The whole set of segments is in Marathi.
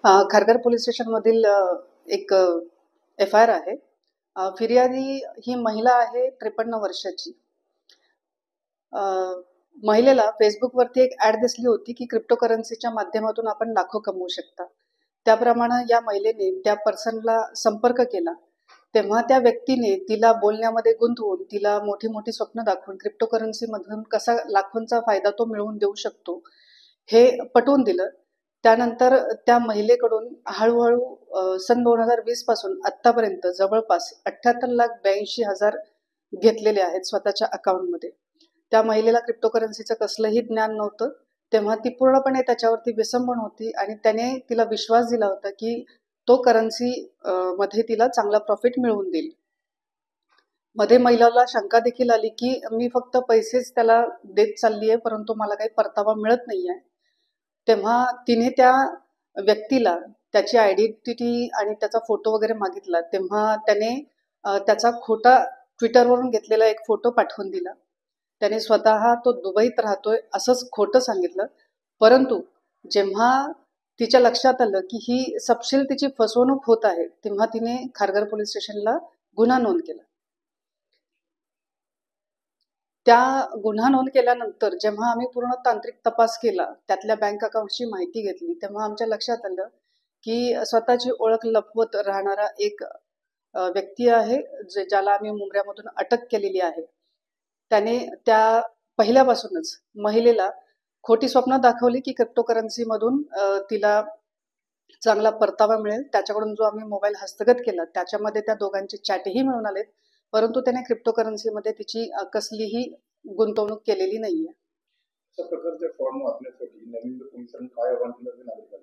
खारघर पोलीस स्टेशनमधील एक एफ-आय-आर आहे. फिर्यादी ही महिला आहे 53 वर्षाची. महिलेला फेसबुकवरती एक ॲड दिसली होती की क्रिप्टोकरन्सीच्या माध्यमातून आपण लाखो कमवू शकता. त्याप्रमाणे या महिलेने त्या पर्सनला संपर्क केला. तेव्हा त्या व्यक्तीने तिला बोलण्यामध्ये गुंतवून तिला मोठी मोठी स्वप्न दाखवून क्रिप्टोकरन्सीमधून कसा लाखोंचा फायदा तो मिळवून देऊ शकतो हे पटवून दिलं. त्यानंतर त्या महिलेकडून हळूहळू सन 2020 पासून आतापर्यंत जवळपास 78,82,000 घेतलेले आहेत स्वतःच्या अकाउंटमध्ये. त्या महिलेला क्रिप्टोकरन्सीचं कसलंही ज्ञान नव्हतं. तेव्हा ती पूर्णपणे त्याच्यावरती विसंबून होती आणि त्याने तिला विश्वास दिला होता की तो करन्सी मध्ये तिला चांगला प्रॉफिट मिळवून देईल. मध्ये महिलाला शंका देखील आली की मी फक्त पैसेच त्याला देत चालली आहे, परंतु मला काही परतावा मिळत नाही आहे. तेव्हा तिने त्या व्यक्तीला त्याची आयडेंटिटी आणि त्याचा फोटो वगैरे मागितला. तेव्हा त्याने त्याचा खोटा ट्विटरवरून घेतलेला एक फोटो पाठवून दिला. त्याने स्वतः तो दुबईत राहतोय असंच खोटं सांगितलं. परंतु जेव्हा तिच्या लक्षात आलं की ही सपशेल तिची फसवणूक होत आहे, तेव्हा तिने खारघर पोलीस स्टेशनला गुन्हा नोंद केला. त्या गुन्हा नोंद केल्यानंतर जेव्हा आम्ही पूर्ण तांत्रिक तपास केला, त्यातल्या बँक अकाउंटची माहिती घेतली, तेव्हा आमच्या लक्षात आलं की स्वतःची ओळख लपवत राहणारा एक व्यक्ती आहे ज्याला आम्ही मुंब्र्यामधून अटक केलेली आहे. त्याने त्या पहिल्यापासूनच महिलेला खोटी स्वप्न दाखवली की क्रिप्टोकरन्सीमधून तिला चांगला परतावा मिळेल. त्याच्याकडून जो आम्ही मोबाईल हस्तगत केला त्याच्यामध्ये त्या दोघांचे चॅटही मिळून आलेत, परंतु त्याने क्रिप्टोकरन्सीमध्ये तिची कसलीही गुंतवणूक केलेली नाहीये. अशा प्रकारचे फ्रॉड वाचण्यासाठी नवीन पोलिसांनी काय आवाहन केलं?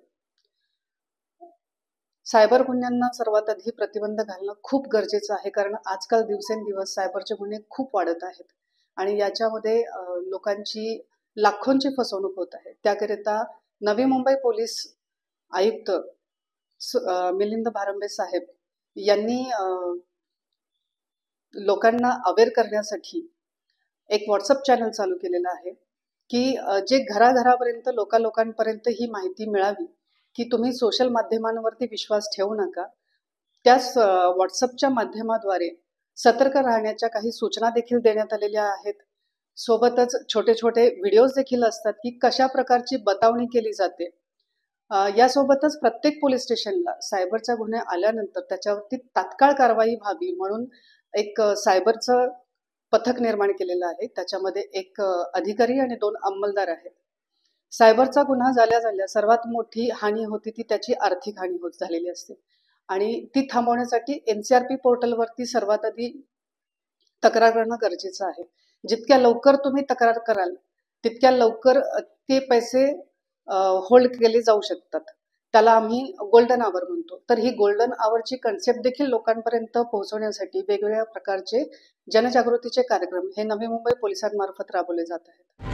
सायबर गुन्ह्यांना सर्वात आधी प्रतिबंध घालणं खूप गरजेचं आहे, कारण आजकाल दिवसेंदिवस सायबरचे गुन्हे खूप वाढत आहेत आणि याच्यामध्ये लोकांची लाखोंची फसवणूक होत आहे. त्याकरिता नवी मुंबई पोलीस आयुक्त मिलिंद भारंबे साहेब यांनी लोकांना अवेअर करण्यासाठी एक व्हॉट्सअप चॅनल चालू केलेलं आहे की जे घराघरापर्यंत लोकांपर्यंत ही माहिती मिळावी की तुम्ही सोशल माध्यमांवरती विश्वास ठेवू नका. त्याच व्हॉट्सअपच्या माध्यमाद्वारे सतर्क राहण्याच्या काही सूचना देखील देण्यात आलेल्या आहेत. सोबतच छोटे छोटे व्हिडिओज देखील असतात की कशा प्रकारची बतावणी केली जाते. यासोबतच प्रत्येक पोलीस स्टेशनला सायबरचा गुन्हे आल्यानंतर त्याच्यावरती तात्काळ कारवाई व्हावी म्हणून एक सायबरचं पथक निर्माण केलेलं आहे. त्याच्यामध्ये एक अधिकारी आणि 2 अंमलदार आहेत. सायबरचा गुन्हा झाल्या सर्वात मोठी हानी होती ती त्याची आर्थिक हानी होत झालेली असते आणि ती थांबवण्यासाठी NCRP पोर्टलवरती सर्वात आधी तक्रार करणं गरजेचं आहे. जितक्या लवकर तुम्ही तक्रार कराल तितक्या लवकर ते पैसे होल्ड केले जाऊ शकतात. त्याला आम्ही गोल्डन आवर म्हणतो. तर ही गोल्डन आवरची कन्सेप्ट देखील लोकांपर्यंत पोहोचवण्यासाठी वेगवेगळ्या प्रकारचे जनजागृतीचे कार्यक्रम हे नवी मुंबई पोलिसांमार्फत राबवले जात आहेत.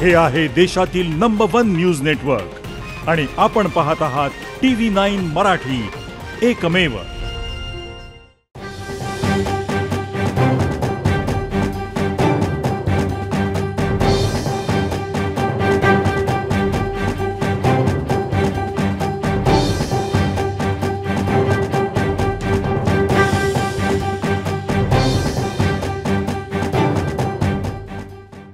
हे आहे देशातील नंबर 1 न्यूज नेटवर्क आणि आपण पाहत आहात TV9 मराठी, एकमेव.